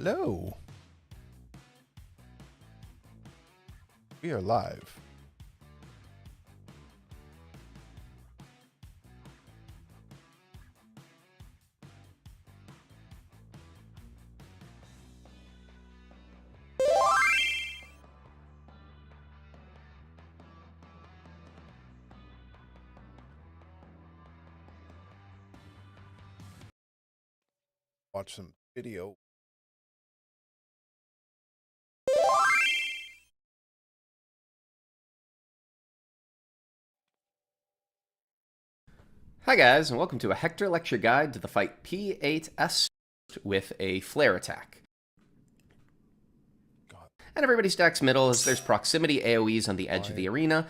Hello. We are live. Watch some video. Hi guys, and welcome to a Hector lecture guide to the fight P8S with a flare attack. God. And everybody stacks middle as there's proximity AoEs on the edge of the arena.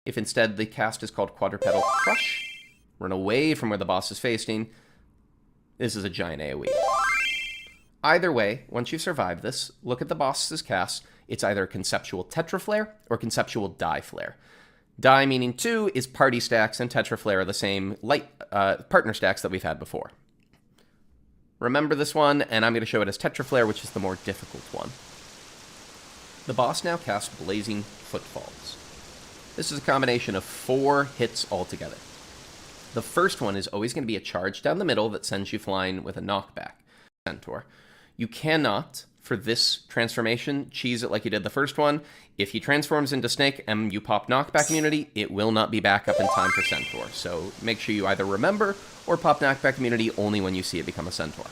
If instead the cast is called Quadrupedal Crush, run away from where the boss is facing, this is a giant AoE. Either way, once you've survived this, look at the boss's cast. It's either conceptual tetraflare or conceptual die flare. Die meaning 2 is party stacks, and tetraflare are the same light partner stacks that we've had before. Remember this one, and I'm going to show it as tetraflare, which is the more difficult one. The boss now casts Blazing Footfalls. This is a combination of 4 hits altogether. The first one is always going to be a charge down the middle that sends you flying with a knockback. Centaur. You cannot, for this transformation, cheese it like you did the first one. If he transforms into Snake and you pop knockback immunity, it will not be back up in time for Centaur. So make sure you either remember or pop knockback immunity only when you see it become a Centaur.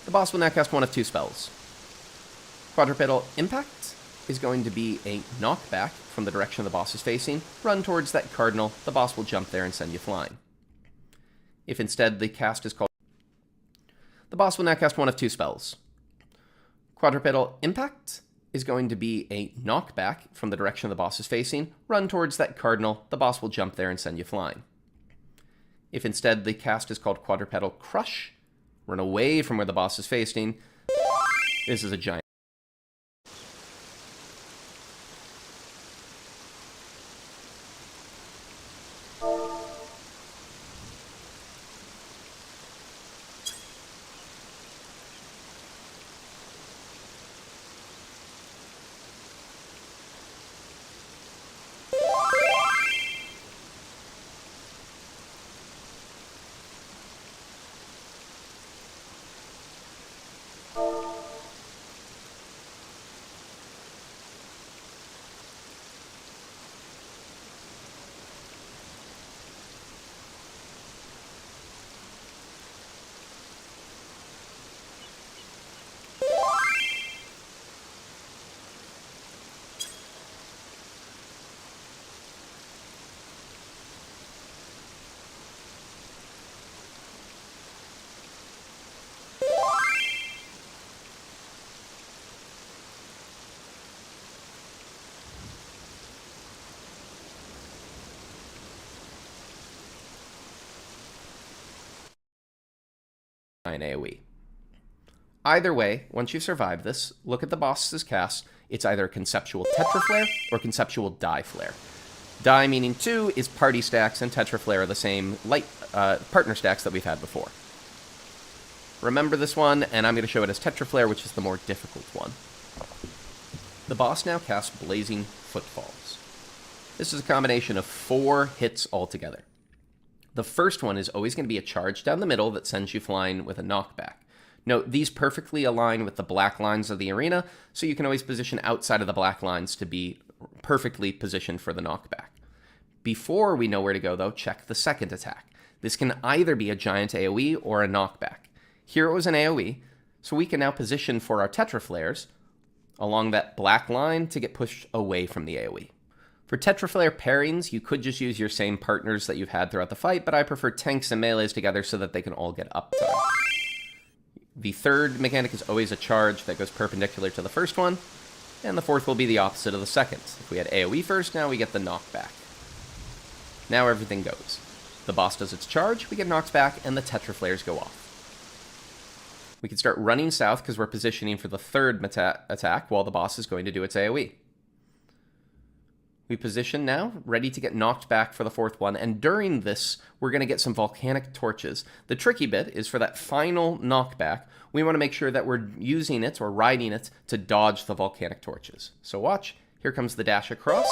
The boss will now cast one of 2 spells. Quadrupedal Impact is going to be a knockback from the direction the boss is facing. Run towards that cardinal. The boss will jump there and send you flying. If instead the cast is called... The boss will now cast one of 2 spells. Quadrupedal Impact is going to be a knockback from the direction the boss is facing. Run towards that cardinal. The boss will jump there and send you flying. If instead the cast is called Quadrupedal Crush, run away from where the boss is facing. This is a giant... AoE. Either way, once you've survived this, look at the boss's cast. It's either conceptual tetraflare or conceptual die flare. Die meaning 2 is party stacks, and tetraflare are the same light partner stacks that we've had before. Remember this one, and I'm going to show it as tetraflare, which is the more difficult one. The boss now casts Blazing Footfalls. This is a combination of 4 hits altogether. The first one is always going to be a charge down the middle that sends you flying with a knockback. Note, these perfectly align with the black lines of the arena, so you can always position outside of the black lines to be perfectly positioned for the knockback. Before we know where to go, though, check the second attack. This can either be a giant AoE or a knockback. Here it was an AoE, so we can now position for our tetraflares along that black line to get pushed away from the AoE. For tetraflare pairings, you could just use your same partners that you've had throughout the fight, but I prefer tanks and melees together so that they can all get uptime. The third mechanic is always a charge that goes perpendicular to the first one, and the fourth will be the opposite of the second. If we had AoE first, now we get the knockback. Now everything goes. The boss does its charge, we get knocked back, and the tetraflares go off. We can start running south because we're positioning for the third attack while the boss is going to do its AoE. We position now, ready to get knocked back for the fourth one, and during this, we're going to get some volcanic torches. The tricky bit is for that final knockback, we want to make sure that we're using it or riding it to dodge the volcanic torches. So watch, here comes the dash across.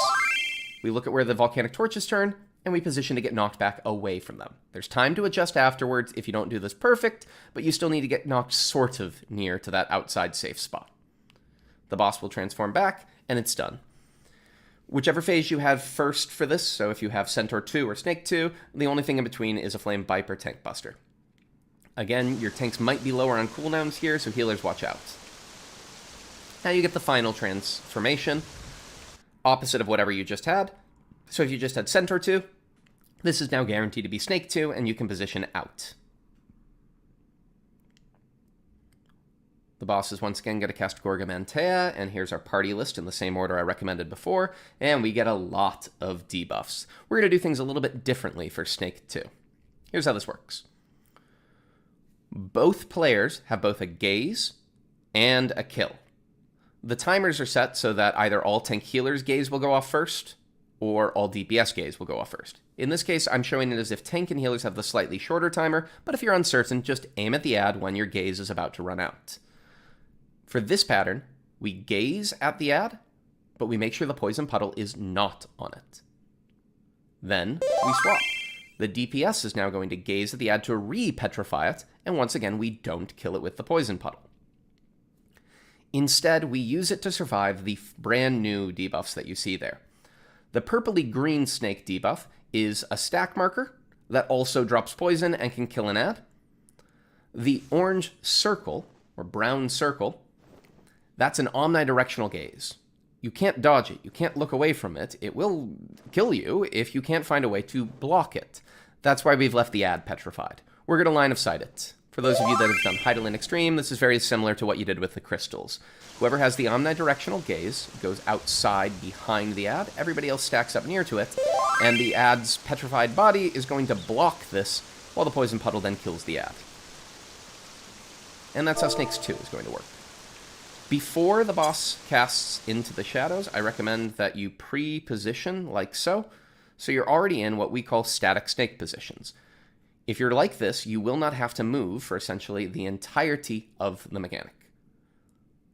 We look at where the volcanic torches turn, and we position to get knocked back away from them. There's time to adjust afterwards if you don't do this perfect, but you still need to get knocked sort of near to that outside safe spot. The boss will transform back, and it's done. Whichever phase you have first for this, so if you have Centaur 2 or Snake 2, the only thing in between is a Flame Viper Tank Buster. Again, your tanks might be lower on cooldowns here, so healers watch out. Now you get the final transformation, opposite of whatever you just had. So if you just had Centaur 2, this is now guaranteed to be Snake 2, and you can position out. The boss is once again going to cast Gorga Mantea, and here's our party list in the same order I recommended before, and we get a lot of debuffs. We're going to do things a little bit differently for Snake 2. Here's how this works. Both players have both a gaze and a kill. The timers are set so that either all tank healers' gaze will go off first, or all DPS gaze will go off first. In this case, I'm showing it as if tank and healers have the slightly shorter timer, but if you're uncertain, just aim at the ad when your gaze is about to run out. For this pattern, we gaze at the ad, but we make sure the poison puddle is not on it. Then we swap. The DPS is now going to gaze at the ad to re-petrify it, and once again, we don't kill it with the poison puddle. Instead, we use it to survive the brand new debuffs that you see there. The purpley green snake debuff is a stack marker that also drops poison and can kill an ad. The orange circle, or brown circle, that's an omnidirectional gaze. You can't dodge it. You can't look away from it. It will kill you if you can't find a way to block it. That's why we've left the ad petrified. We're going to line of sight it. For those of you that have done Heidelin Extreme, this is very similar to what you did with the crystals. Whoever has the omnidirectional gaze goes outside behind the ad. Everybody else stacks up near to it, and the ad's petrified body is going to block this, while the poison puddle then kills the ad. And that's how Snakes 2 is going to work. Before the boss casts into the shadows, I recommend that you pre-position like so. So you're already in what we call static snake positions. If you're like this, you will not have to move for essentially the entirety of the mechanic.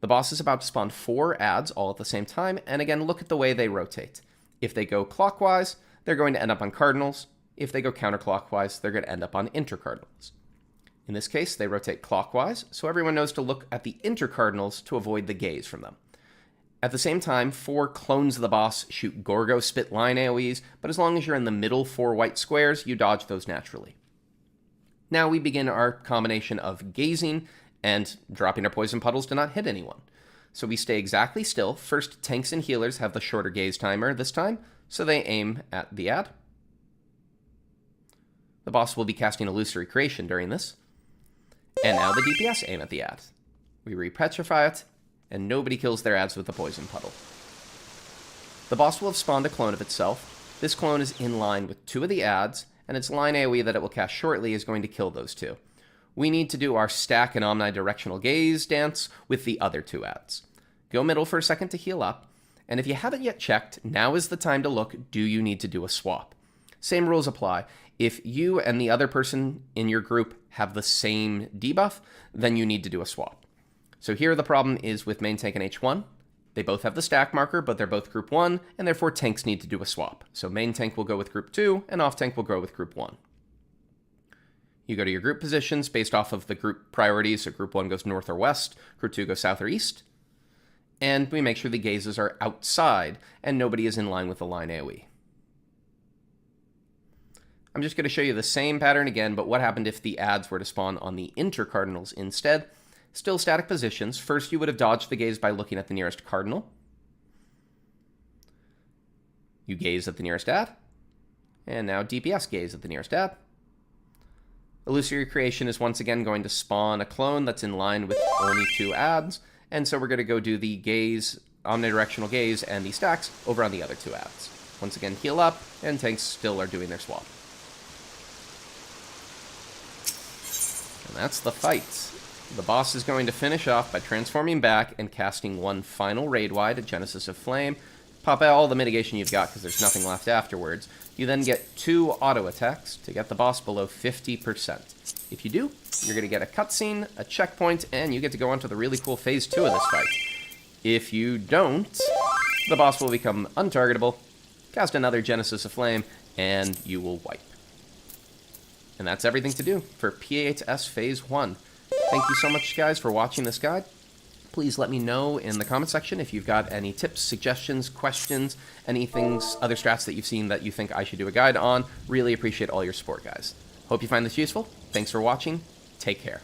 The boss is about to spawn 4 ads all at the same time, and again, look at the way they rotate. If they go clockwise, they're going to end up on cardinals. If they go counterclockwise, they're going to end up on intercardinals. In this case, they rotate clockwise, so everyone knows to look at the intercardinals to avoid the gaze from them. At the same time, 4 clones of the boss shoot Gorgo Spit line AoEs, but as long as you're in the middle 4 white squares, you dodge those naturally. Now we begin our combination of gazing and dropping our poison puddles to not hit anyone. So we stay exactly still. First, tanks and healers have the shorter gaze timer this time, so they aim at the ad. The boss will be casting Illusory Creation during this. And now the DPS aim at the ad. We re-petrify it, and nobody kills their ads with the poison puddle. The boss will have spawned a clone of itself. This clone is in line with 2 of the ads, and its line AoE that it will cast shortly is going to kill those 2. We need to do our stack and omnidirectional gaze dance with the other 2 ads. Go middle for a second to heal up, and if you haven't yet checked, now is the time to look, do you need to do a swap? Same rules apply. If you and the other person in your group have the same debuff, then you need to do a swap. So here the problem is with main tank and H1. They both have the stack marker, but they're both group 1, and therefore tanks need to do a swap. So main tank will go with group 2, and off tank will go with group 1. You go to your group positions based off of the group priorities, so group 1 goes north or west, group 2 goes south or east, and we make sure the gazes are outside, and nobody is in line with the line AoE. I'm just going to show you the same pattern again, but what happened if the ads were to spawn on the intercardinals instead? Still static positions. First, you would have dodged the gaze by looking at the nearest cardinal. You gaze at the nearest ad. And now DPS gaze at the nearest ad. Illusory Creation is once again going to spawn a clone that's in line with only 2 ads. And so we're going to go do the gaze, omnidirectional gaze, and the stacks over on the other 2 ads. Once again, heal up, and tanks still are doing their swap. And that's the fight. The boss is going to finish off by transforming back and casting one final raid-wide, Genesis of Flame, pop out all the mitigation you've got because there's nothing left afterwards. You then get 2 auto attacks to get the boss below 50%. If you do, you're going to get a cutscene, a checkpoint, and you get to go on to the really cool phase 2 of this fight. If you don't, the boss will become untargetable, cast another Genesis of Flame, and you will wipe. And that's everything to do for P8S Phase 1. Thank you so much, guys, for watching this guide. Please let me know in the comment section if you've got any tips, suggestions, questions, other strats that you've seen that you think I should do a guide on. Really appreciate all your support, guys. Hope you find this useful. Thanks for watching. Take care.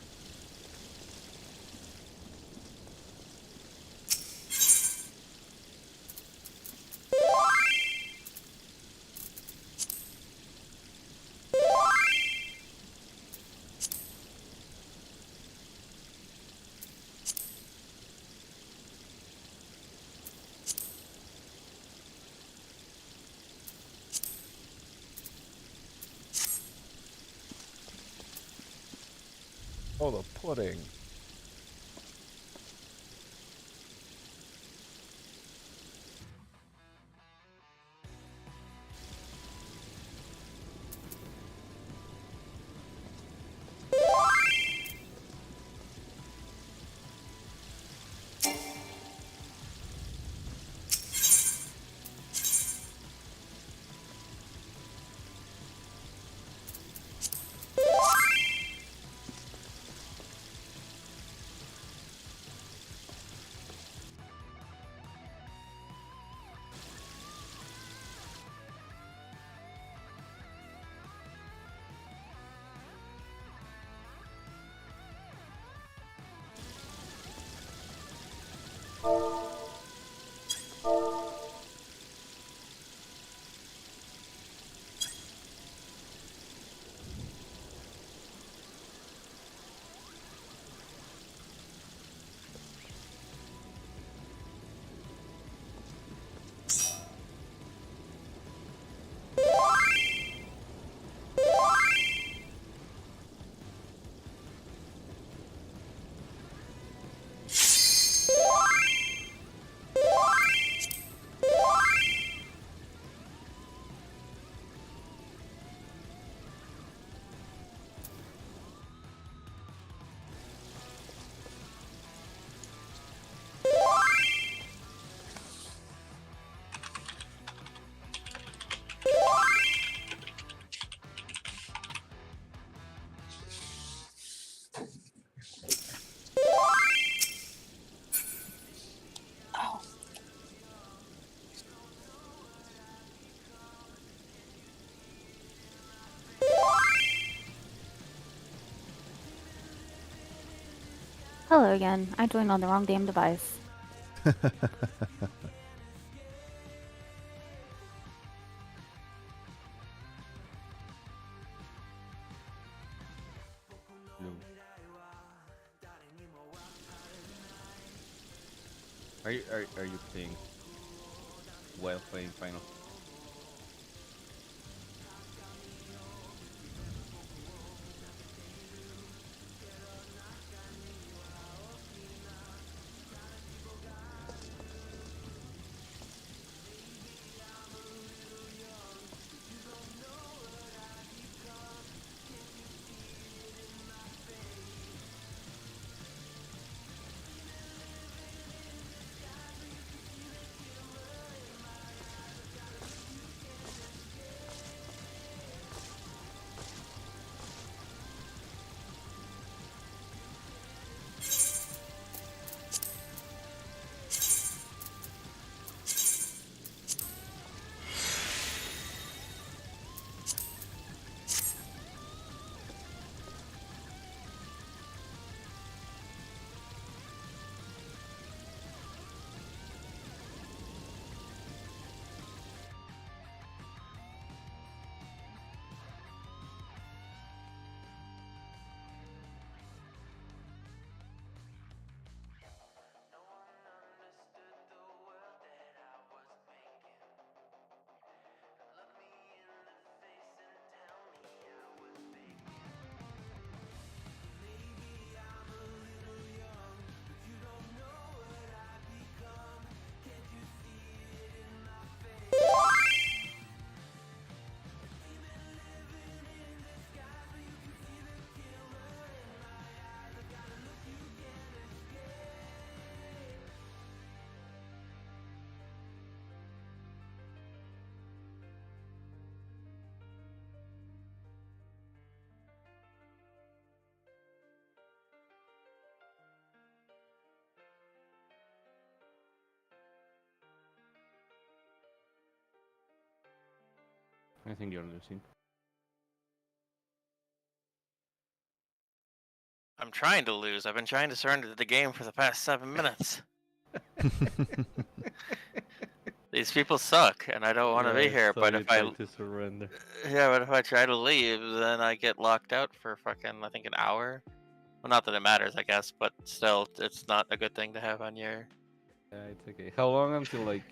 Oh, the pudding. Hello again. I joined on the wrong damn device. Are you playing while playing Final? I think you're losing. I'm trying to lose. I've been trying to surrender to the game for the past 7 minutes. These people suck, and I don't want to be here. So But you if I, try to surrender. yeah, but if I try to leave, then I get locked out for fucking, I think, an hour. Well, not that it matters, I guess, but still, it's not a good thing to have on your. Yeah, it's okay. How long until like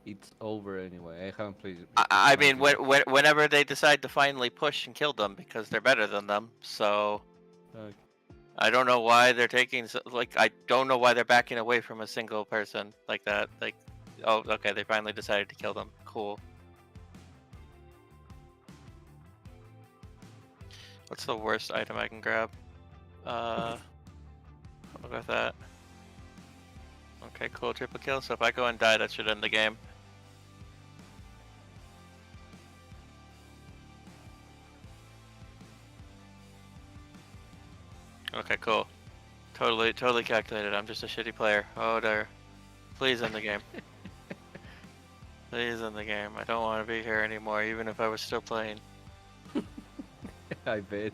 it's over anyway? I haven't played it. I mean, whenever they decide to finally push and kill them because they're better than them, so. Okay. I don't know why they're taking I don't know why they're backing away from a single person like that. Like, oh, okay, they finally decided to kill them. Cool. What's the worst item I can grab? I'll go with that. Okay, cool, triple kill. So if I go and die, that should end the game. Okay, cool. Totally calculated. I'm just a shitty player. Oh, there. Please end the game. Please end the game. I don't want to be here anymore, even if I was still playing. I bet.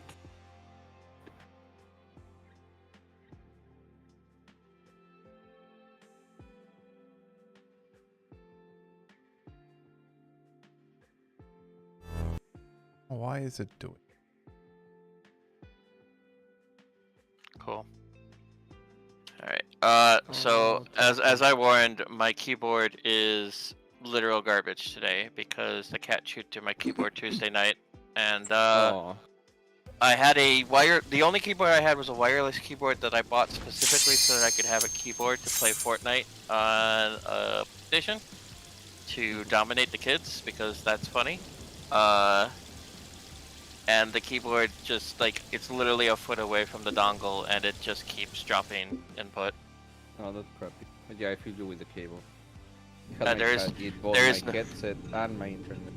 Why is it doing? Cool. Alright. So as I warned, my keyboard is literal garbage today because the cat chewed to my keyboard Tuesday night, and I had the only keyboard I had was a wireless keyboard that I bought specifically so that I could have a keyboard to play Fortnite on a PlayStation to dominate the kids because that's funny. And the keyboard just, like, it's literally a foot away from the dongle, and it just keeps dropping input. Oh, that's crappy. But yeah, I feel you with the cable. There's both my headset and my internet.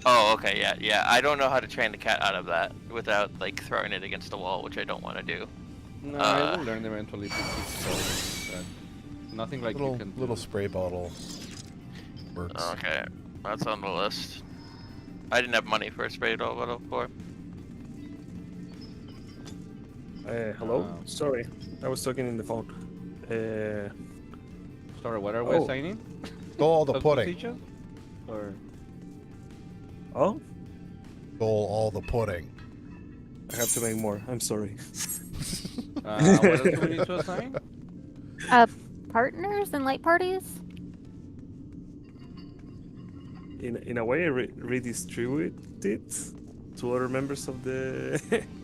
Oh, okay, yeah. I don't know how to train the cat out of that without, like, throwing it against the wall, which I don't want to do. No, I will learn eventually. But nothing like you can do. Little spray bottle works. Okay, that's on the list. I didn't have money for a spray bottle before. Hello? Sorry, I was talking in the phone. Sorry, what are we assigning? All the pudding. Substitution? Or... Oh? Stole all the pudding. I have to make more. I'm sorry. what else do we need to assign? Partners and light parties? In a way, redistribute it to other members of the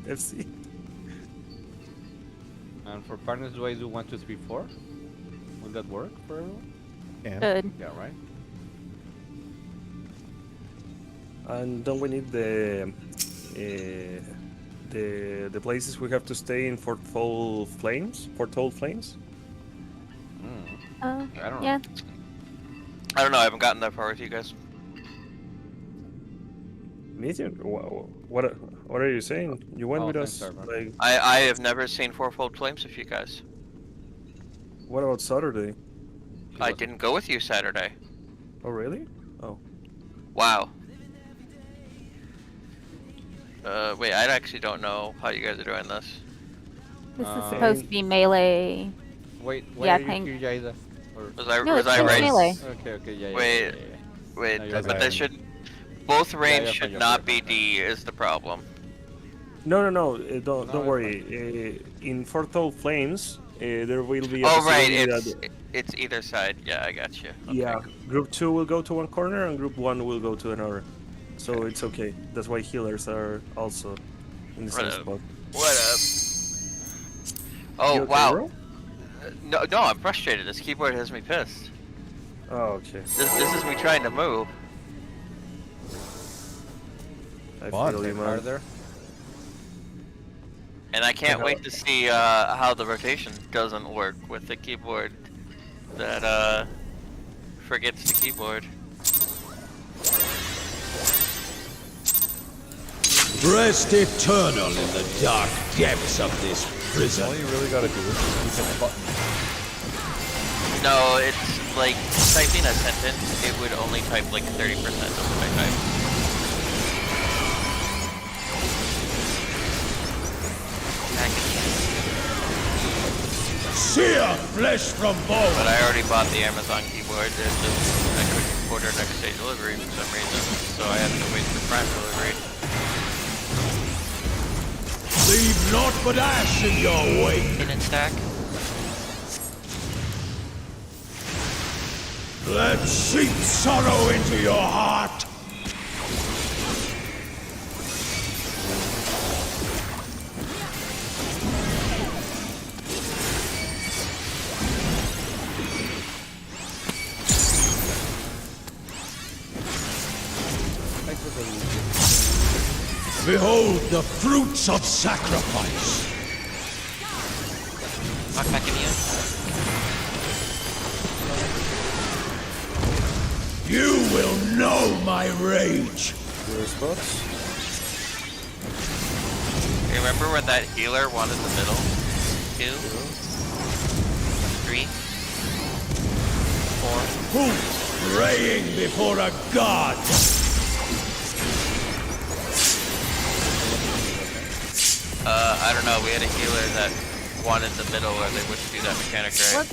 FC. And for partners, do I do 1, 2, 3, 4? Will that work for everyone? Yeah. Good. Yeah, right. And don't we need the places we have to stay in Foretold Flames? Foretold Flames? I don't know. Yeah. I don't know, I haven't gotten that far with you guys. Medium? What are you saying? You went with thanks, us. Sarva. Like, I have never seen Fourfold Flames with you guys. what about Saturday? I didn't go with you Saturday. Oh, really? Oh. Wow. Wait, I actually don't know how you guys are doing this. This is supposed to be melee. Wait, Yeah, are you here, Jaida? Or... Was I No, it's right? melee. Okay, yeah. Wait, wait, No, you're but right. they should. Both range you're should fine, you're not fine. be D is the problem. No. No, Don't worry. In Foretold Flames, there will be. A Oh right, possibility it's either side. Yeah, I got you. Okay. Yeah, Group 2 will go to one corner and Group 1 will go to another. So it's okay. That's why healers are also in the same What up? spot. What up? Oh You okay, wow. bro? No, I'm frustrated. This keyboard has me pissed. Oh, okay. This is me trying to move. I Fun. feel you, man. Harder. And I can't wait to see how the rotation doesn't work with the keyboard that forgets the keyboard. Rest eternal in the dark depths of this prison. All you really gotta do is keep a button. No, it's like typing a sentence, it would only type like 30% of what I type. sear flesh from bone. But I already bought the Amazon keyboard. It's just I couldn't order next day delivery for some reason, so I had to wait for Prime delivery. Leave naught but ash in your wake. Pin stack. Let seep sorrow into your heart. Behold the fruits of sacrifice. Knock back immune. You will know my rage. Your spots. You remember when that healer wanted the middle? 2, 3, 4. Who praying before a god? I don't know. We had a healer that wanted the middle, or they wouldn't do that mechanic right.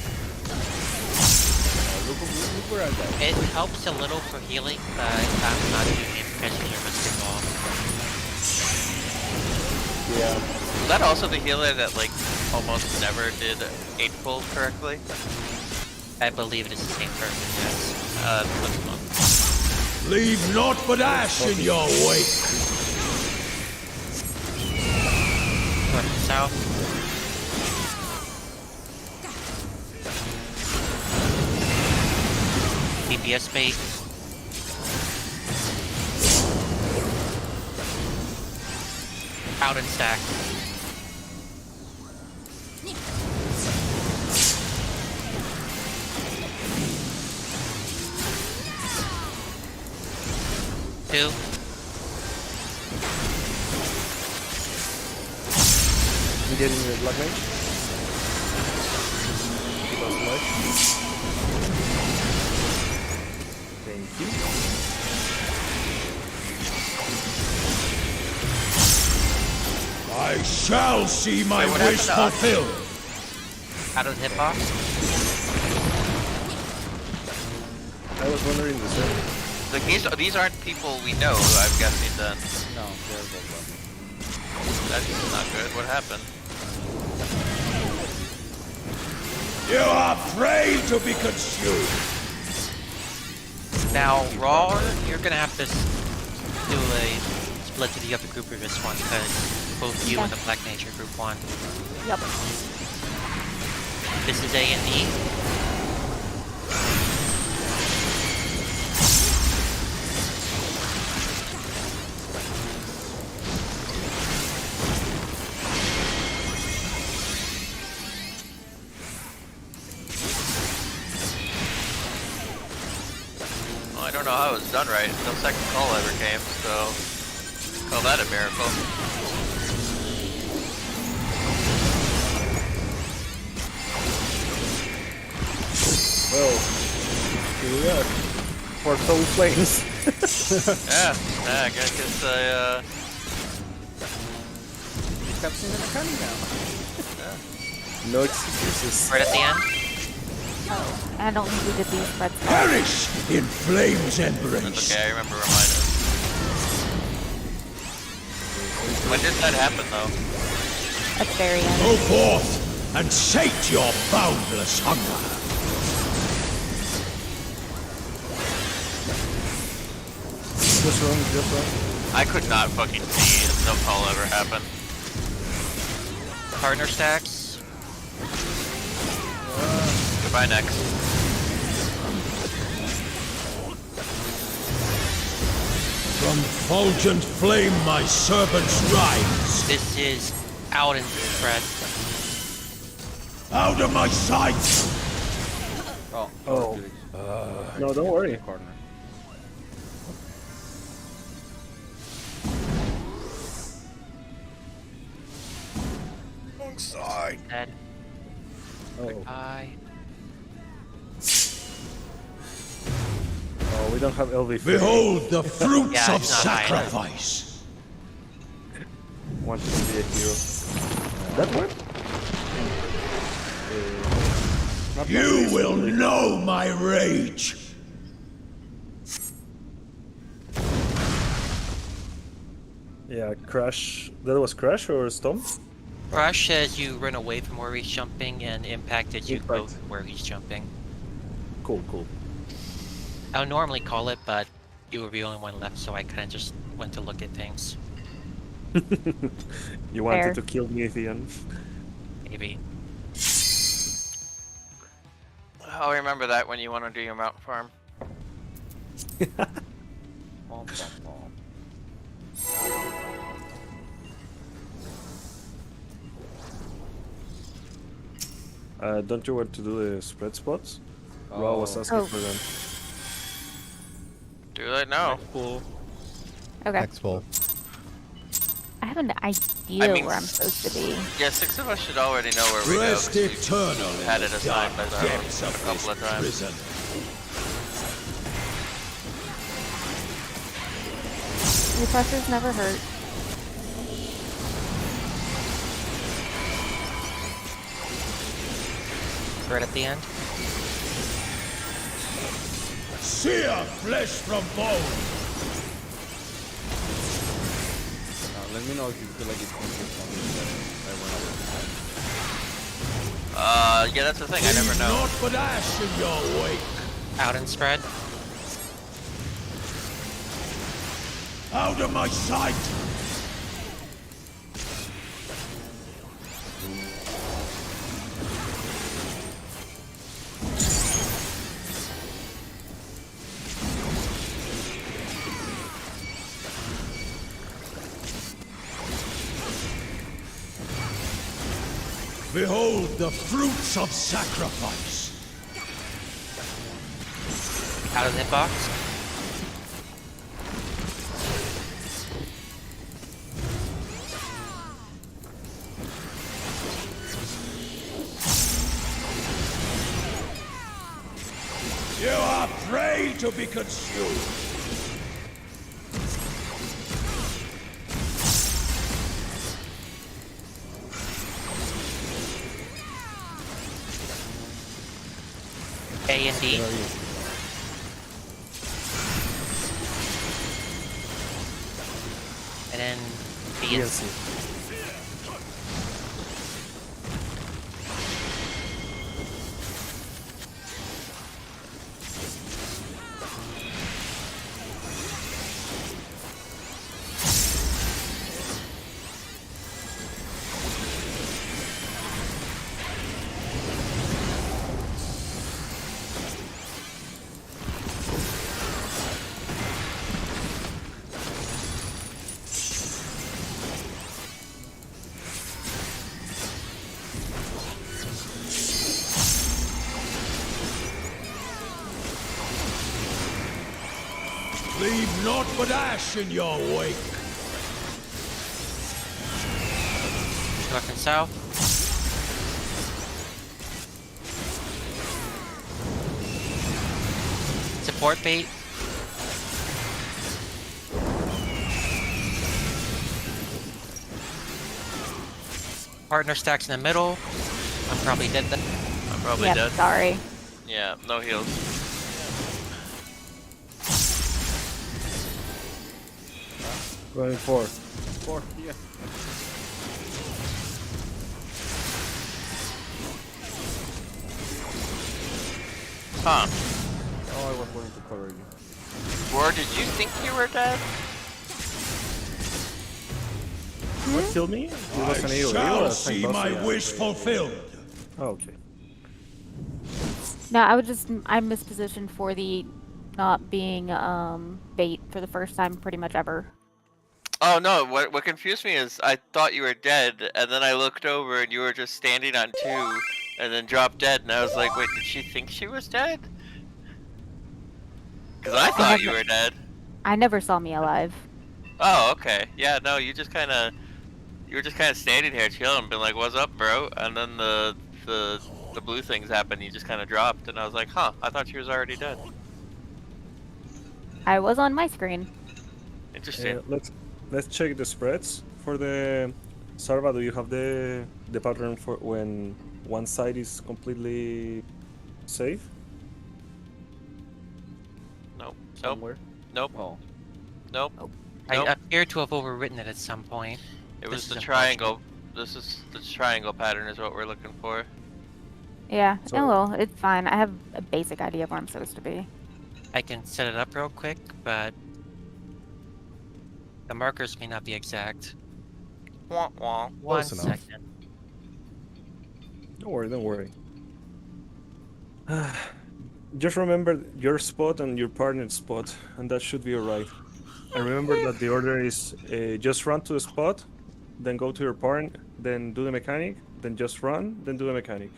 It helps a little for healing, but I'm not doing it because of your Mr. Ball. Yeah. Was that also the healer that like almost never did 8 pulls correctly? I believe it is the same person, yes. This one. Leave naught but ash in your wake. North and south. DPS bait. Out and stack. Two. You getting your Black Mage? Keep us alive. Thank you. I shall see my Wait, what wish happened to fulfilled. Out of the hitbox. I was wondering the same. Like these aren't people we know. I'm guessing then. No, they're both. That's not good. What happened? You are prey to be consumed. Now, Raw, you're gonna have to do a split to the other group for this one, because both you and the Black Nature group won. Yep. This is A and E. I don't know how it was done right. No second call ever came, so call that a miracle. Well, here we are. For Soul Flames. Yeah, I guess I Captain and a cunning now. No excuses. Right at the end. Oh, I don't think we did these spreads. Perish in flame's that's embrace. okay. I remember reminding. When did that happen though? At the very end. Go forth and sate your boundless hunger. Just wrong, just wrong. I could not fucking see if no call ever happened. Partner stacks. Goodbye next. From fulgent flame my servants rise. This is out and spread. Out of my sight! Oh. Oh. No, don't worry. Corner. Wrong side. Dead. Oh. Goodbye. Oh, we don't have LV. Behold the fruits Yeah, of it's not high enough. sacrifice. Wanted to be a hero. That one? Not You really, will slowly. know my rage! Yeah, Crash. That was Crash or Stomp? Rush says you run away from where he's jumping, and Impact is you go Impact. where he's jumping. Cool, cool. I would normally call it, but you were the only one left, so I kind of just went to look at things. You wanted Fair. to kill me, Ethan. Maybe. I'll remember that when you want to do your mount farm. Don't you want to do the spread spots? Ra was asking Oh. for them. Do that now. Cool. Okay. Expo. I have an idea mean, where I'm supposed to be. Yeah, 6 of us should already know where we go. 'cause Rest we've eternal in had it the assigned dark by the depths a of couple this of times. prison. Repressors never hurt. Right at the end. Sear flesh from bone! Let me know if you feel like it's going to be Yeah, that's the thing. I never Leave know. naught but ash in your wake! Out and spread. Out of my sight! Behold the fruits of sacrifice! Out of the hitbox. You are prey to be consumed! A and D. And then B and C. Leave naught but ash in your wake! North and south. Support bait. Partner stacks in the middle. I'm probably dead then. I'm probably Yep, dead. sorry. Yeah, no heals. Going for. 4, yeah. Huh. Oh, I was going to cover you. Or did you think you were dead? What killed me? It was an I AoE or shall a see tank boss? my Yeah. wish fulfilled! Oh, okay. No, I'm mispositioned for the not being bait for the first time pretty much ever. Oh no, what confused me is I thought you were dead, and then I looked over and you were just standing on 2, and then dropped dead, and I was like, wait, did she think she was dead? Because I thought you were dead. I never saw me alive. Oh, okay. Yeah, no, you were just kind of standing here chilling, being like, "What's up, bro?" And then the blue things happened. You just kind of dropped, and I was like, "Huh? I thought she was already dead." I was on my screen. Interesting. Let's check the spreads for the Sarva. Do you have the pattern for when one side is completely Save? Nope. Nope. Somewhere. Nope. Oh. Nope. I Nope. appear to have overwritten it at some point. It This was is the unfortunate. triangle. This is the triangle pattern is what we're looking for. Yeah. So- Oh well, it's fine. I have a basic idea of where I'm supposed to be. I can set it up real quick, but the markers may not be exact. Wah, wah. One Close enough. second. Don't worry, don't worry. Just remember your spot and your partner's spot, and that should be alright. And remember that the order is just run to the spot, then go to your partner, then do the mechanic, then just run, then do the mechanic.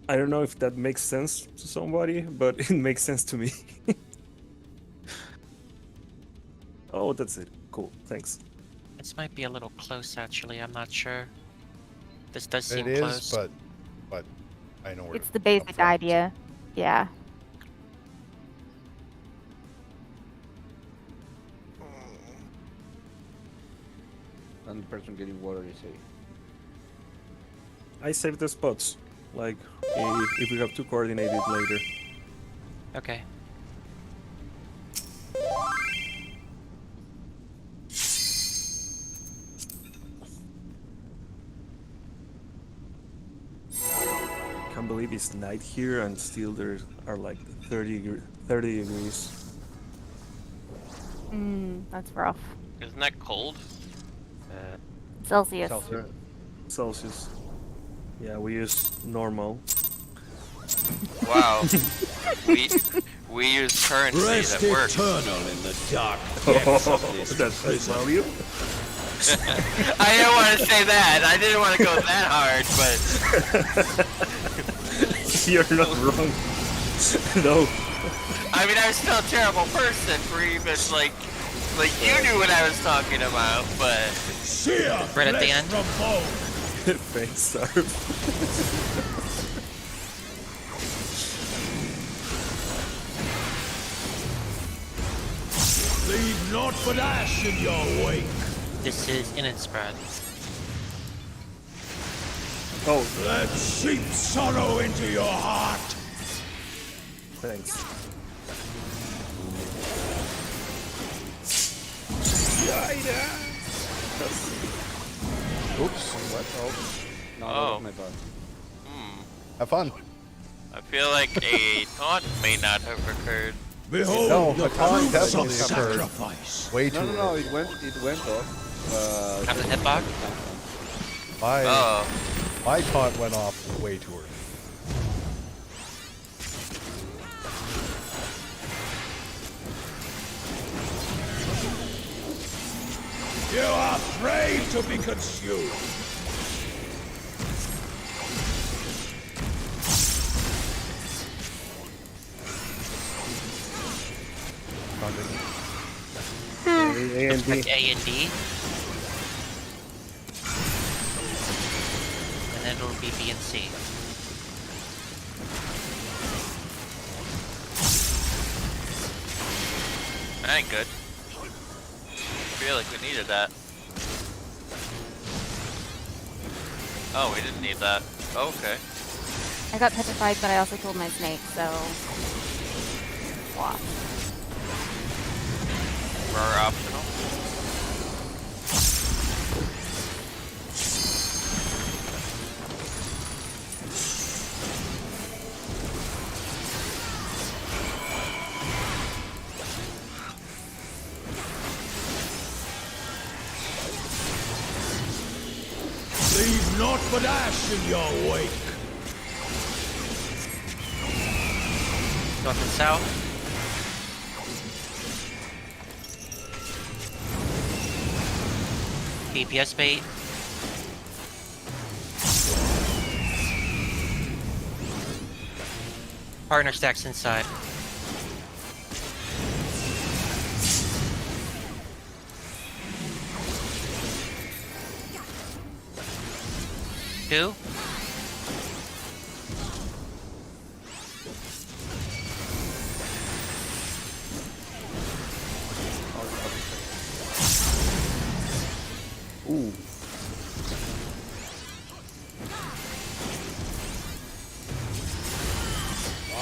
I don't know if that makes sense to somebody, but it makes sense to me. Oh, that's it. Cool, thanks. This might be a little close, actually. I'm not sure. This does It seem is, close. but I know where. It's to the come basic from. idea. Yeah. And the person getting water is safe. I saved the spots, like if we have to coordinate it later. Okay. Can't believe it's night here and still there are like 30 degrees. That's rough. Isn't that cold? Celsius. Celsius. Yeah, we use normal. Wow. we use currency Rest that works. eternal in the dark depths of this That's prison. value. I didn't want to say that. I didn't want to go that hard, but You're not wrong. No. I mean, I'm still a terrible person for even like you knew what I was talking about, but Sear Right at the flesh end? from bone. Thanks, Sarv. Leave naught but ash in your wake. This is in its spread. Oh, Let sheep sorrow into your heart. thanks. Oops. What? Oh. No, that Oh. was my bad. Have fun. I feel like a taunt may not have occurred. Behold No, the a taunt fruits of definitely occurred. sacrifice. Way too No, no, no. early. It went off. Have the hitbox? Oh, My taunt went off way too early. You are afraid to be consumed. A and B. Like A and D. And then it'll be B and C. that ain't good. I feel like we needed that. Oh, we didn't need that. Okay. I got petrified, but I also killed my snake, so. Wow. We're optional. Leave naught but ash in your wake. North and south. DPS bait. Partner stacks inside. Two. Ooh.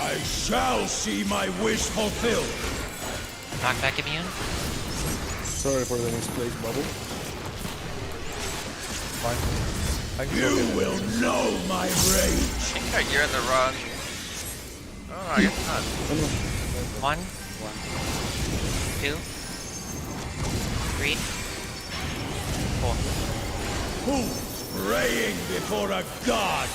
I shall see my wish fulfilled. Knockback immune. Sorry for the misplaced bubble. Fine. I can You still get it. will know my rage. I think you're in the wrong. Oh, I guess not. 1, 2, 3, 4. Who's praying before a god?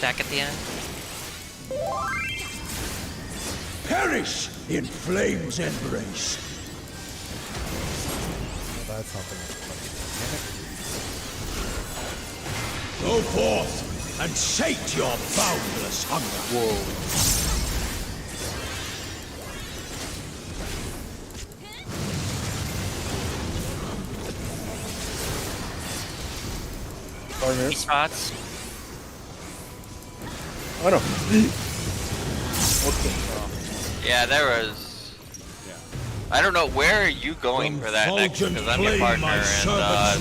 Back at the end. Perish in flame's embrace. That's something. Go forth and sate your boundless hunger. Three Partners. spots. Oh no. Yeah, there was. I don't know, where are you going for that next? Because I'm your partner, and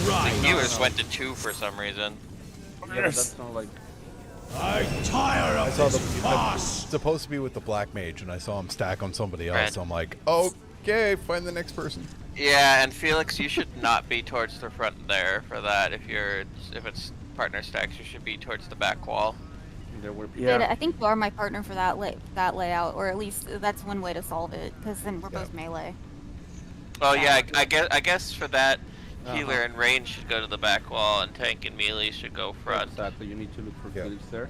the healers went to 2 for some reason. Yeah, but that's not like. I tire I of saw this I'm farce. supposed to be with the black mage, and I saw him stack on somebody else. Red. So I'm like, okay, find the next person. Yeah, and Felix, you should not be towards the front there for that. If it's partner stacks, you should be towards the back wall. There were people. But I think you are my partner for that layout, or at least that's one way to solve it, because then we're both melee. Well, yeah, I guess for that, healer and range should go to the back wall, and tank and melee should go front. Exactly, you need to look for Yeah. Felix there.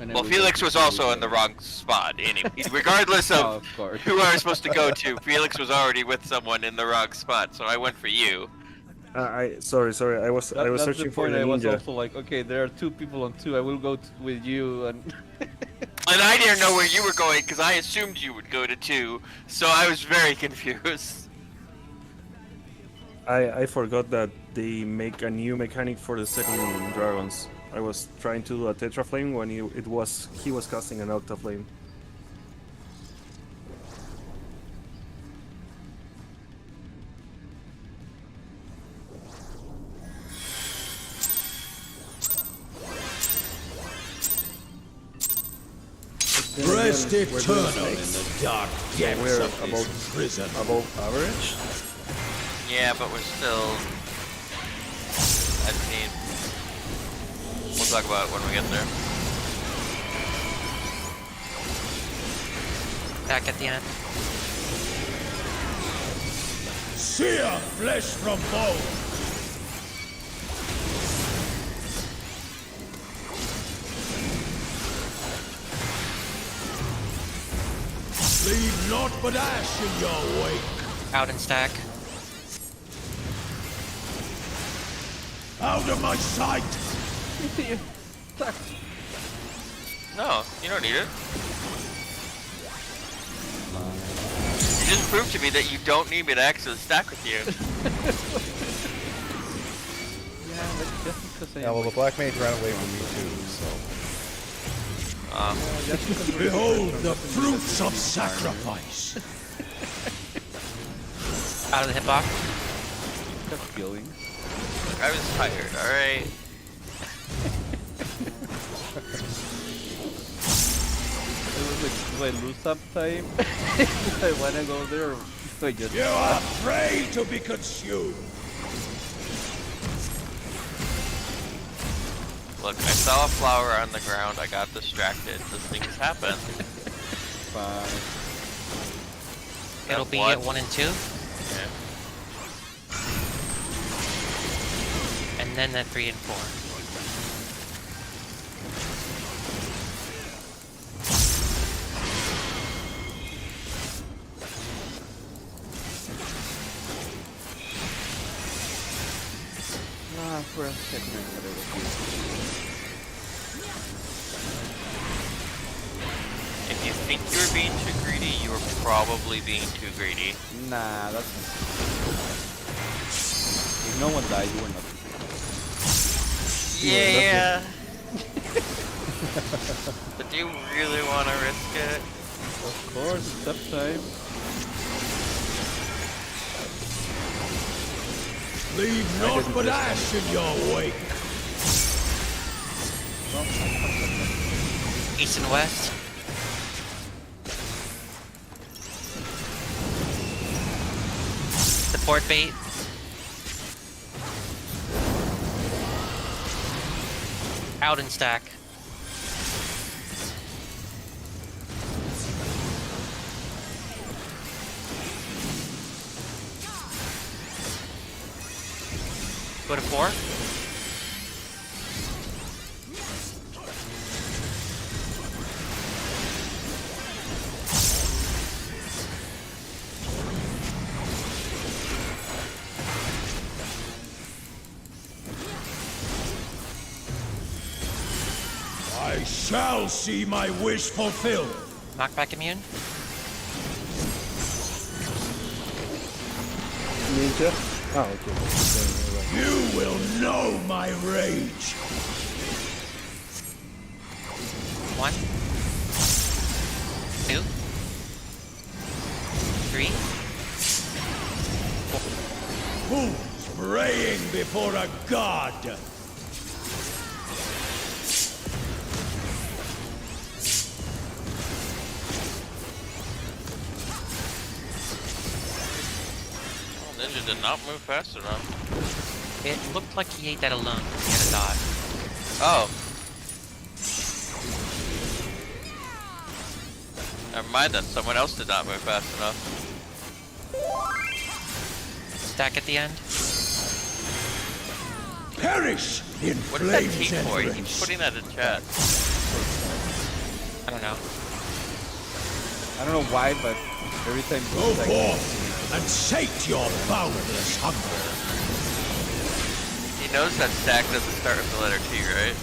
And then Well, we Felix go was to also Felix in the there. wrong spot. Anyway, regardless Oh, of of course. who I was supposed to go to, Felix was already with someone in the wrong spot, so I went for you. Sorry. I was That's searching the for point. the I was ninja. also like, okay, there are 2 people on 2. I will go with you and. And I didn't know where you were going because I assumed you would go to 2, so I was very confused. I forgot that they make a new mechanic for the second dragons. I was trying to do a Tetra Flame when he was casting an Octa Flame. Rest We're doing eternal in snakes. the dark depths We're of this prison. Above average. Yeah, but we're still. I mean, we'll talk about it when we get there. Back at the end. Sear flesh from bone. Leave naught but ash in your wake. Out and stack. Out of my sight. No, you don't need it. You just proved to me that you don't need me to actually stack with you. Yeah, but just because I Yeah, well, the black mage ran away from me too, so. Behold the fruits of sacrifice. Out of the hitbox. kept feeling. Look, I was tired, alright? It was like, do I lose some time? I wanna go there, or do I just. You are prey to be consumed. Look, I saw a flower on the ground, I got distracted. These things happen. Fine. It'll be What? at 1 and 2, Yeah. and then at 3 and 4. Ah, for a second, whatever. If you think you're being too greedy, you are probably being too greedy. Nah, that's If no one died, you were not. Yeah. But do you really want to risk it? Of course, step time. Leave naught but ash in your wake. East and west. Support bait. Out and stack. Go to 4. I shall see my wish fulfilled. Knockback immune. Ninja. Oh, okay. You will know my rage. 1, 2, 3. Who's praying before a god? Ninja did not move fast enough. It looked like he ate that alone. He had a dot. Oh. Never mind then, someone else did not move fast enough. Stack at the end. Perish in What is that flames T and for? He race. keeps putting that in chat. I don't know. I don't know why, but every time Go forth and sate your boundless hunger. He knows that stack doesn't start with the letter T, right?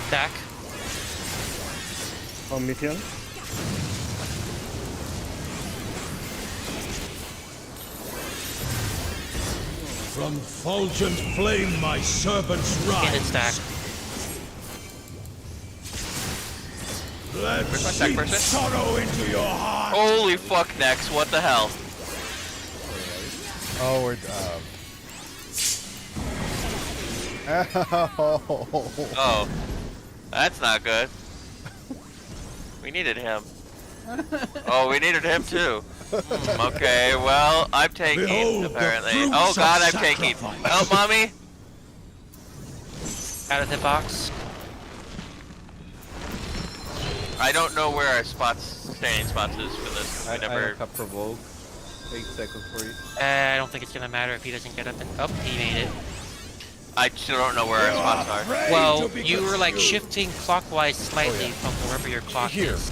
Stack. On Mithian. From fulgent flame my servants Hidden rise. stack. Let Where's my stack seep person? sorrow into your heart. Holy fuck, Nex, what the hell? Oh, we're. Oh. That's not good. We needed him. Oh, we needed him too. Okay, well, I'm taking, Behold the apparently. fruits Oh of god, I'm taking. sacrifice. Help, mommy! Out of the box. I don't know where our standing spots is for this. I We never. have provoke. 8 seconds for you. I don't think it's gonna matter if he doesn't get up and... Oh, he made it. I still don't know where our spots are. Pray Well, to be you were like consumed. shifting clockwise slightly from wherever your clock is.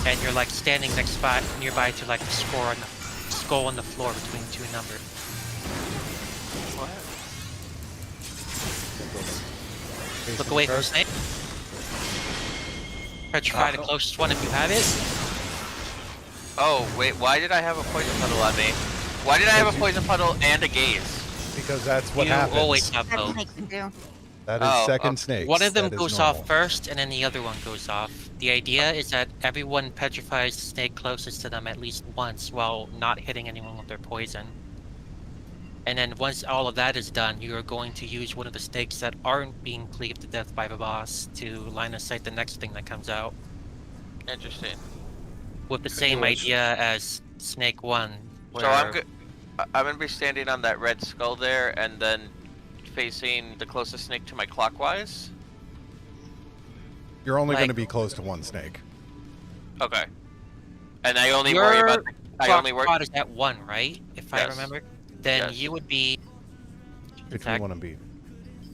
And you're like standing next spot nearby to like the skull on the floor between two numbers. Look away from Snake. Petrify the closest one if you have it. Oh, wait, why did I have a poison puddle on me? Why did I have a poison puddle and a gaze? Because that's what you happens. always have That both. makes them do. That is Oh, second snake. One of them That is goes normal. off first, and then the other one goes off. The idea is that everyone petrifies the snake closest to them at least once, while not hitting anyone with their poison. And then once all of that is done, you are going to use one of the snakes that aren't being cleaved to death by the boss to line of sight the next thing that comes out. Interesting. With the same idea as Snake 1. So I'm gonna be standing on that red skull there, and then facing the closest snake to my clockwise. You're only Like- going to be close to one snake. Okay. And I only worry about. I only worry. spot is at 1, right? If I Yes. remember. Then Yes. you would be... Which we want to be.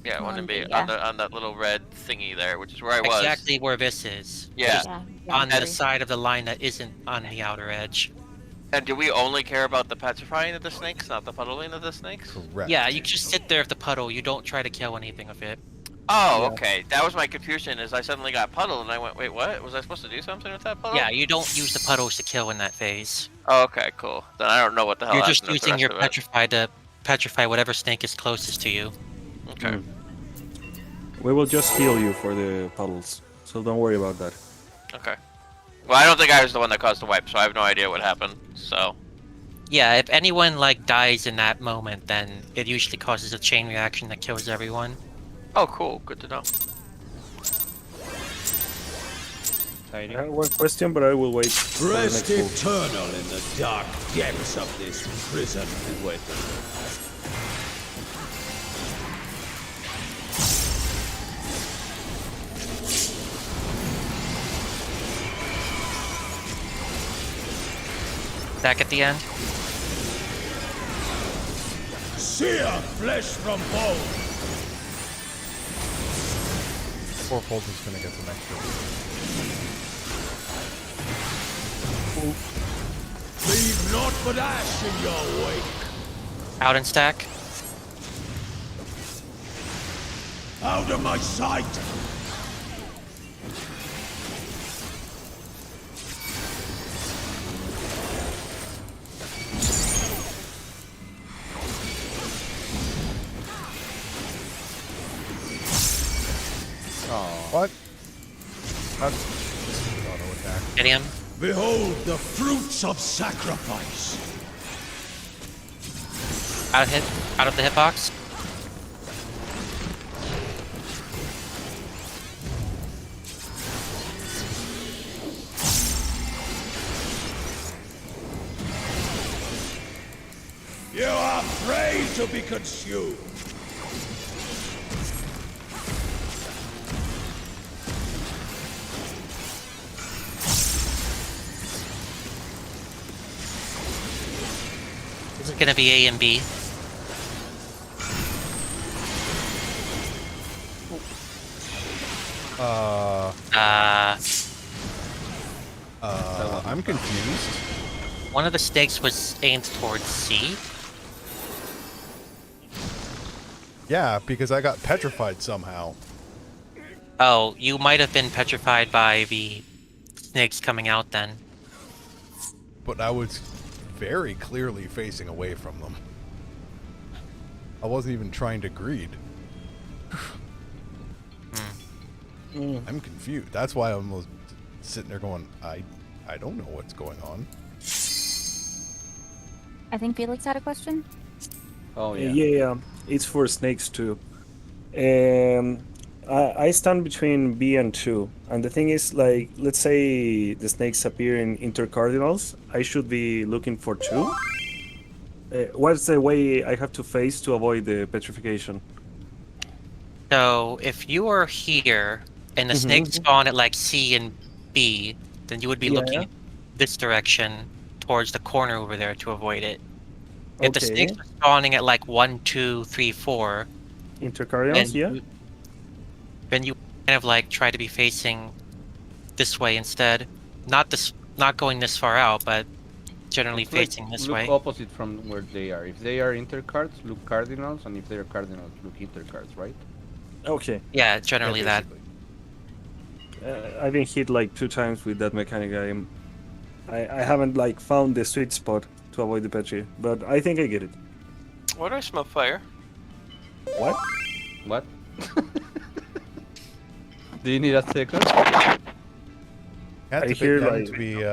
Yeah, I want to be Yeah. on that little red thingy there, which is where I was. exactly where this is. Yeah. On the And- side of the line that isn't on the outer edge. And do we only care about the petrifying of the snakes, not the puddling of the snakes? Correct. Yeah, you just sit there with the puddle. You don't try to kill anything of it. Oh, Yeah. okay. That was my confusion. Is I suddenly got puddled, and I went, "Wait, what? Was I supposed to do something with that puddle?" Yeah, you don't use the puddles to kill in that phase. Oh, okay, cool. Then I don't know what the hell You're happened just with the using rest your of it. petrify to petrify whatever snake is closest to you. Okay. We will just heal you for the puddles, so don't worry about that. Okay. Well, I don't think I was the one that caused the wipe, so I have no idea what happened. So. Yeah, if anyone like dies in that moment, then it usually causes a chain reaction that kills everyone. Oh, cool. Good to know. I have one question, but I will wait for the Rest next move. eternal in the dark depths of this prison. Wait. Back at the end. Sear flesh from bone. Fourfold is gonna get some extra. Leave naught but ash in your wake. Out and stack. Out of my sight. What? That's auto attack. Hit him. Behold the fruits of sacrifice. Out of the hitbox. You are afraid to be consumed. This is gonna be A and B. I'm confused. One of the stakes was aimed towards C. Yeah, because I got petrified somehow. Oh, you might have been petrified by the snakes coming out then. But I was very clearly facing away from them. I wasn't even trying to greed. I'm confused. That's why I'm sitting there going, I don't know what's going on. I think Felix had a question. Oh yeah. Yeah, it's for snakes too. I stand between B and 2, and the thing is, like, let's say the snakes appear in intercardinals, I should be looking for 2. What's the way I have to face to avoid the petrification? So if you are here and the snakes spawn at like C and B, then you would be looking this direction towards the corner over there to avoid it. If the snakes are spawning at like 1, 2, 3, 4, intercardinals, then you kind of like try to be facing this way instead. Not going this far out, but generally facing this way. Look opposite from where they are. If they are intercards, look cardinals, and if they are cardinals, look intercards, right? Okay. Yeah, generally that. I've been hit like 2 times with that mechanic. I haven't like found the sweet spot to avoid the petri, but I think I get it. Why do I smell fire? What? What? Do you need a second? Had I to hear, be, like- to be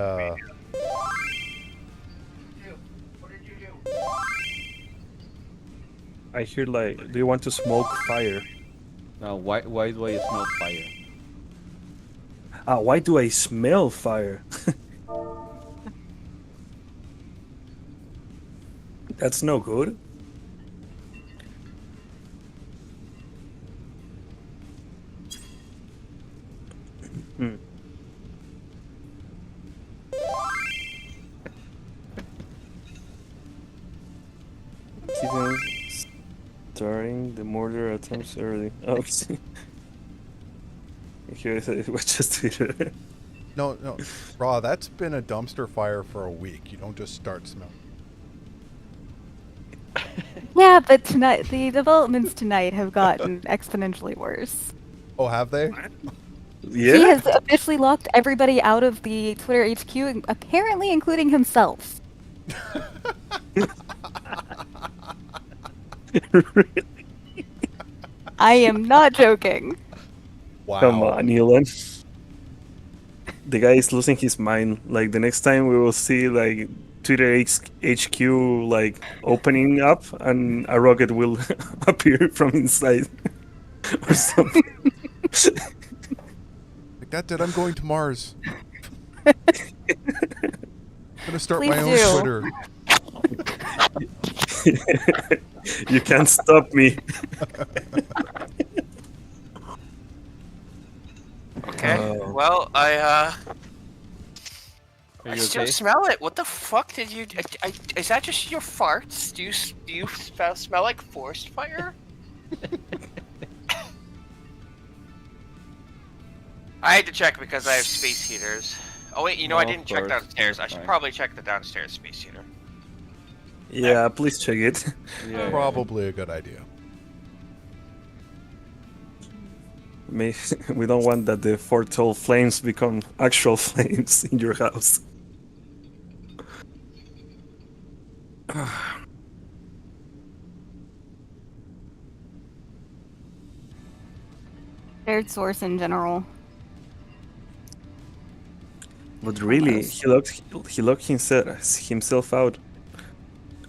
I hear like, do you want to smoke fire? Now, why do I smell fire? Why do I smell fire? That's no good. Starting the murder attempts early. Oh, okay, what just tweeted. no, Raw, that's been a dumpster fire for a week. You don't just start smelling. Yeah, but tonight the developments tonight have gotten exponentially worse. Oh, have they? He Yeah. has officially locked everybody out of the Twitter HQ, apparently including himself. I am not joking. Wow. Come on, Elon. The guy is losing his mind. Like the next time we will see like Twitter HQ like opening up and a rocket will appear from inside or something. Like that did. I'm going to Mars. I'm gonna start my Please own do. Twitter. You can't stop me. Okay. Oh. Well, I Are I you still okay? smell it. What the fuck did you? Is that just your farts? Do you smell like forest fire? I had to check because I have space heaters. Oh wait, I No, didn't of check course. downstairs. I should Fine. probably check the downstairs space heater. Yeah, please check it. Yeah. Probably a good idea. We don't want that the foretold flames become actual flames in your house. Shared source in general. But really, he locked himself out.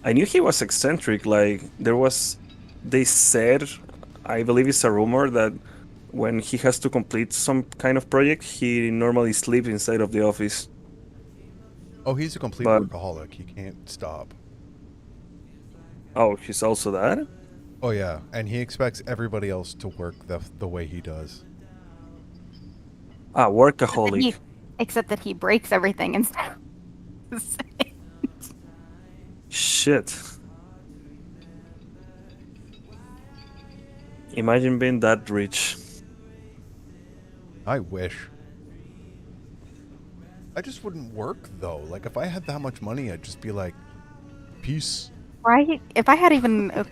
I knew he was eccentric. Like they said, I believe it's a rumor that when he has to complete some kind of project, he normally sleeps inside of the office. Oh, he's a complete But- workaholic. He can't stop. Oh, he's also that? Oh yeah, and he expects everybody else to work the way he does. Ah, workaholic. Except that he breaks everything instead. Shit. Imagine being that rich. I wish. I just wouldn't work though. Like if I had that much money, I'd just be like, peace. Right? If I had even a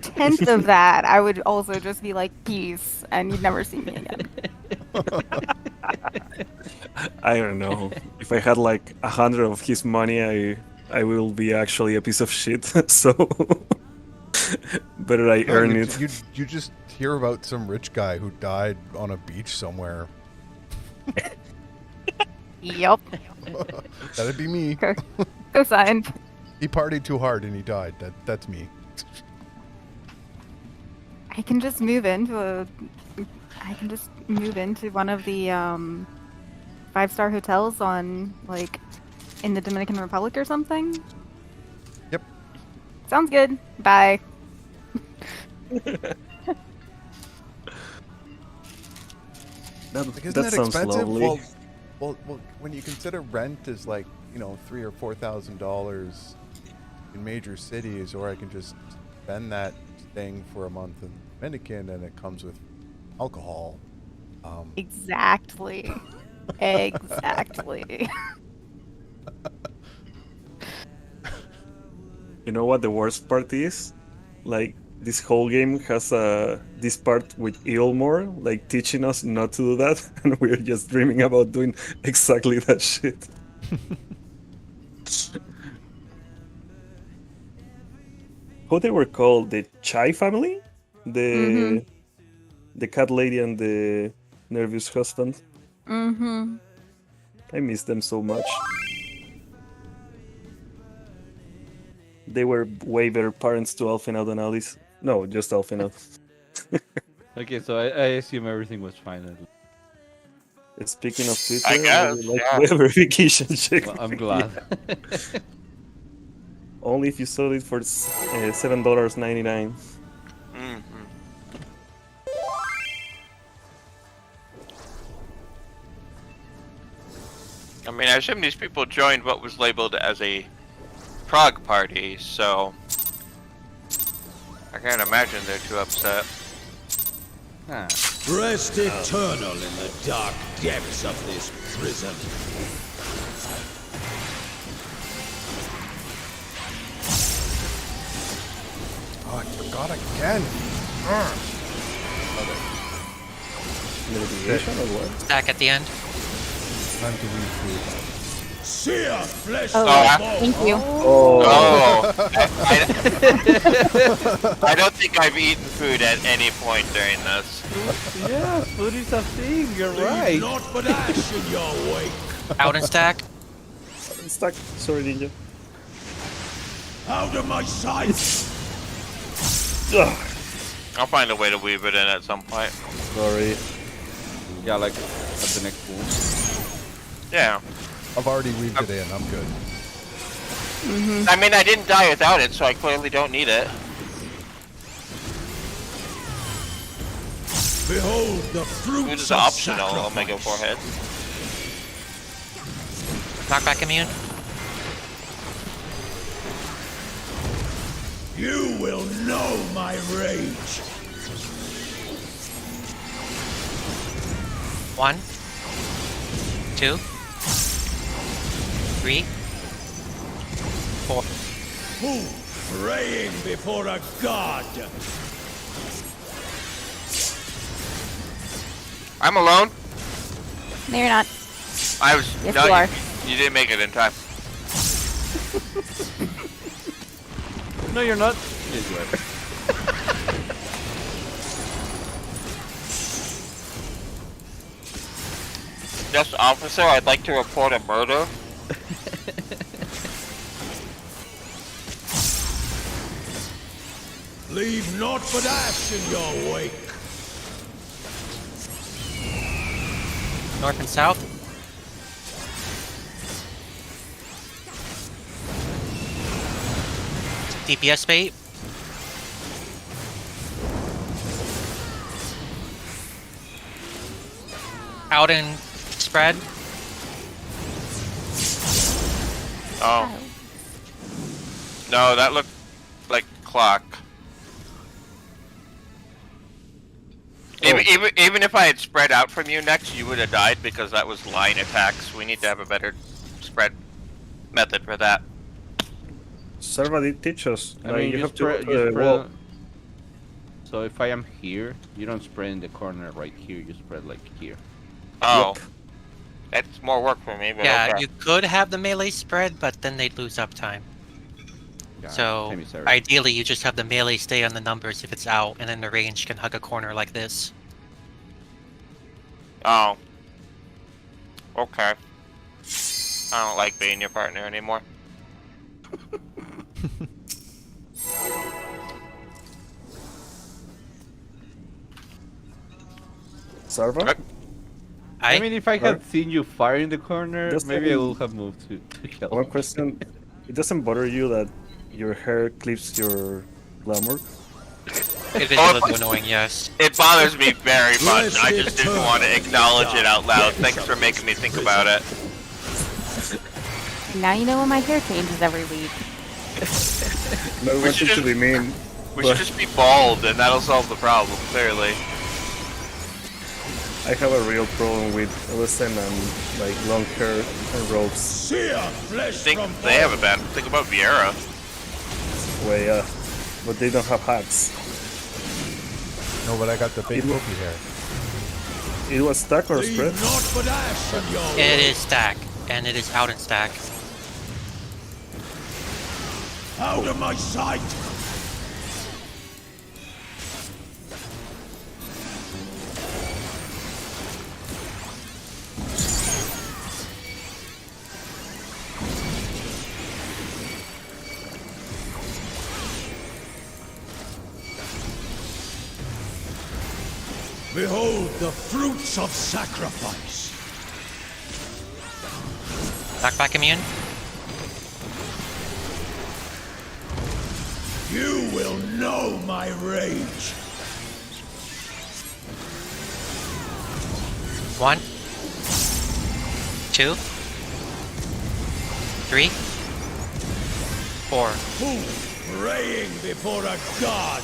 tenth of that, I would also just be like, peace, and you'd never see me again. I don't know. If I had like 100 of his money, I will be actually a piece of shit. So better I earn you, it. You just hear about some rich guy who died on a beach somewhere. Yup. That'd be me. Co-signed. He partied too hard and he died. That's me. I can just move into one of the 5-star hotels on in the Dominican Republic or something. Yep. Sounds good. Bye. Like, isn't That that sounds expensive? lovely. Well, when you consider rent is like $3,000 or $4,000 in major cities, or I can just spend that staying for a month in Dominican, and it comes with alcohol. Exactly. Exactly. You know what the worst part is? Like, this whole game has this part with Evilmore, like teaching us not to do that, and we're just dreaming about doing exactly that shit. How they were called? The Chai family? The cat lady and the nervous husband. Mm-hmm. I miss them so much. They were way better parents to Alfina than Alice. No, just Alfina. Okay, so I assume everything was fine. Speaking of Twitter, I guess, would you like yeah. to do a verification check. Well, I'm glad. Only if you sold it for $7.99. Mm-hmm. I mean, I assume these people joined what was labeled as a prog party, so I can't imagine they're too upset. Ah. Rest eternal in the dark depths of this prison. Oh, I forgot again. Mitigation or what? Stack at the end. Time to read food. Sear flesh Oh, yeah. thank you. Oh, Oh, I don't think I've eaten food at any point during this. Yeah, food is a thing. You're leave right. naught but ash in your wake. Out and stack. stuck. Sorry, Ninja. Out of my sight. Ugh, I'll find a way to weave it in at some point. sorry. Yeah, like at the next pool. Yeah. I've already weaved it in. I'm good. I mean, I didn't die without it, so I clearly don't need it. Behold the Food fruits is of optional, sacrifice. Omega Forehead. Knockback immune. You will know my rage. 1, 2, 3, 4. Who praying before a god? I'm alone. No, you're not. I was. Yes, no, you are. You didn't make it in time. No, you're not. Yes, you are. Yes, officer, I'd like to report a murder. Leave naught but ash in your wake. North and south. DPS bait. Out and spread. Oh. No, that looked like clock. Even if I had spread out from you next, you would have died because that was line attacks. We need to have a better spread method for that. Serva did teach us. I mean, you have spread, to you wall. spread. So if I am here, you don't spread in the corner right here. You spread like here. Oh. That's more work for me, but Yeah, okay. you could have the melee spread, but then they'd lose uptime. Yeah, So Emissary. ideally, you just have the melee stay on the numbers if it's out, and then the range can hug a corner like this. Oh. Okay. I don't like being your partner anymore. Serva? I mean, if I had seen you fire in the corner, Just maybe I saying- would have moved to help. One question. It doesn't bother you that your hair clips your glamour? It is a little annoying, yes. It bothers me very much. Blessed I just didn't want to acknowledge it out loud. Thanks for making me think about it. Now you know when my hair changes every week. No, we want should it to just- be mean. We but should just be bald, and that'll solve the problem, clearly. I have a real problem with listen and like long hair and robes. Sear flesh Think from they have a bad. Think about Vieira. Way but they don't have hats. No, but I got the big poopy hair. It was stack or Leave spread? naught but ash in your It wake. is stack, and it is out and stack. Out of my sight. Behold the fruits of sacrifice. Knockback immune. You will know my rage. 1, 2, 3, 4. Who praying before a god?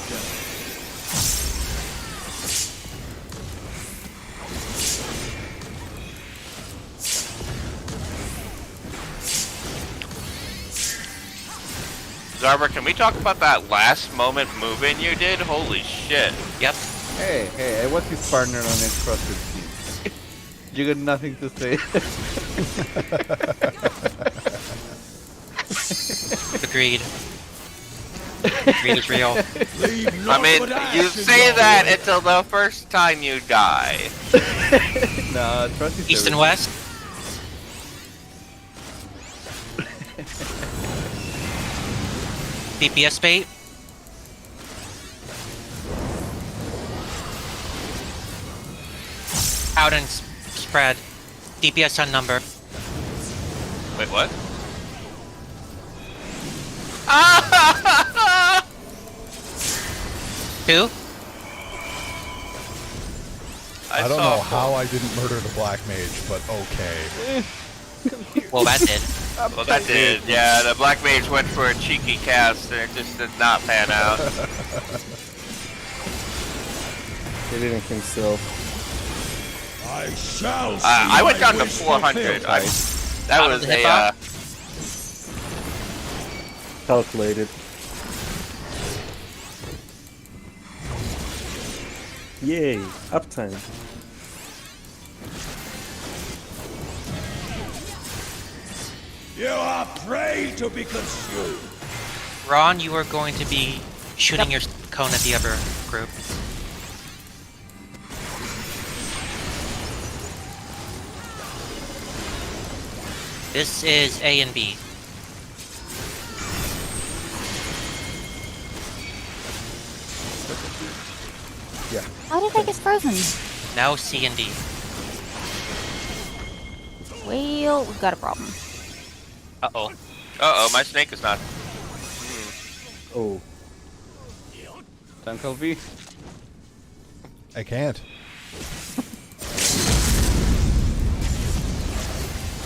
Zarber, can we talk about that last moment move-in you did? Holy shit. Yep. Hey, I was his partner on Entrusted Team. You got nothing to say. Agreed. Agreed is real. I mean, you say that until the first time you die. No, trust is East and everything. west. DPS bait. Out and spread. DPS on number. Wait, what? Ah! 2. I don't know how I didn't murder the black mage, but okay. Well, that did. Well, that did. Yeah, the black mage went for a cheeky cast and it just did not pan out. He didn't think so. I shall see I went my down to wish 400. fulfilled. That was hip a, hop? Calculated. Yay, uptime. You are prey to be consumed. Ron, you are going to be shooting your cone at the other group. This is A and B. How did I get frozen? Now C and D. Well, we've got a problem. Uh-oh. uh-oh, my snake is not. Oh, Uncle V. I can't.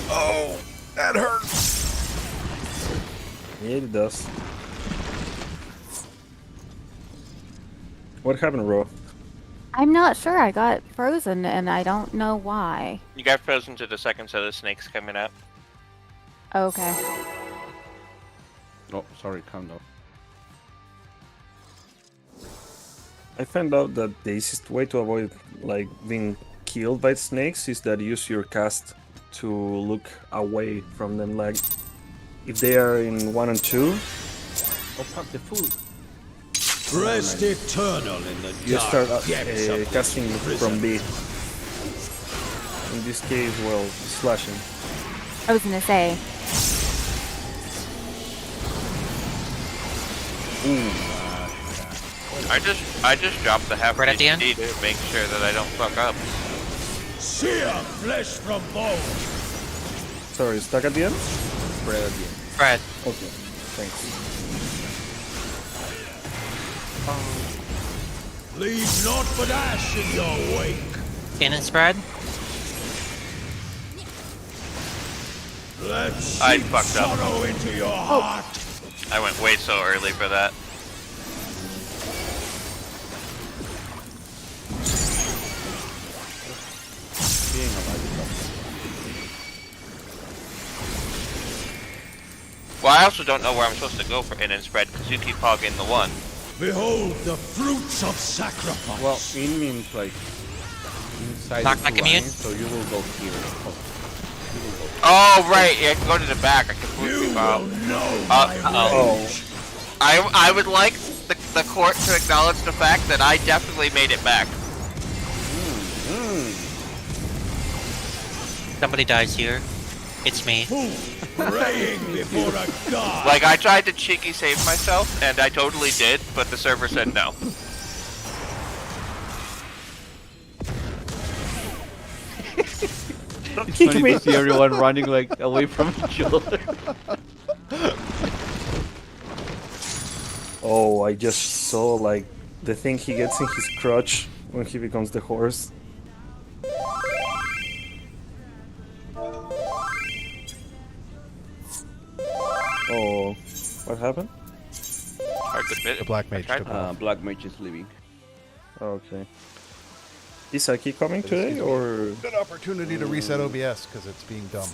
Oh, that hurts. yeah, it does. What happened, Ro? I'm not sure. I got frozen and I don't know why. You got frozen to the second set of snakes coming out. Okay. Oh, sorry, calm down. I found out that the easiest way to avoid like being killed by snakes is that use your cast to look away from them. Like if they are in 1 and 2, Oh, fuck the food. Rest eternal in the you start dark depths of casting from B. In this case, well, slashing. I was gonna say. I just dropped the half Right at the end? HP to make sure that I don't fuck up. sear flesh from bone. Sorry, stuck at the end? Spread at the end. Fred. Okay, thanks. Leave naught but ash in your wake. In and spread. Let I seep fucked up. sorrow into your heart. I went way so early for that. Being alive is Well, I also don't know where I'm supposed to go for in and spread because you keep hogging the one. Behold the fruits of sacrifice. well, in means like inside Knock the back line, immune? so you will go here. Oh, you will go. Oh, right. Yeah, I can go to the back. I completely you forgot. will know my Oh, rage. I would like the court to acknowledge the fact that I definitely made it back. Somebody dies here. It's me. Who praying before a god? Like, I tried to cheeky save myself, and I totally did, but the server said no. It's funny to see everyone running like away from each other. oh, I just saw like the thing he gets in his crotch when he becomes the horse. Oh, what happened? Hard to admit. The black mage I took tried. off. Black Mage is leaving. Okay. Is Aki coming today or? Good opportunity to reset OBS because it's being dumb.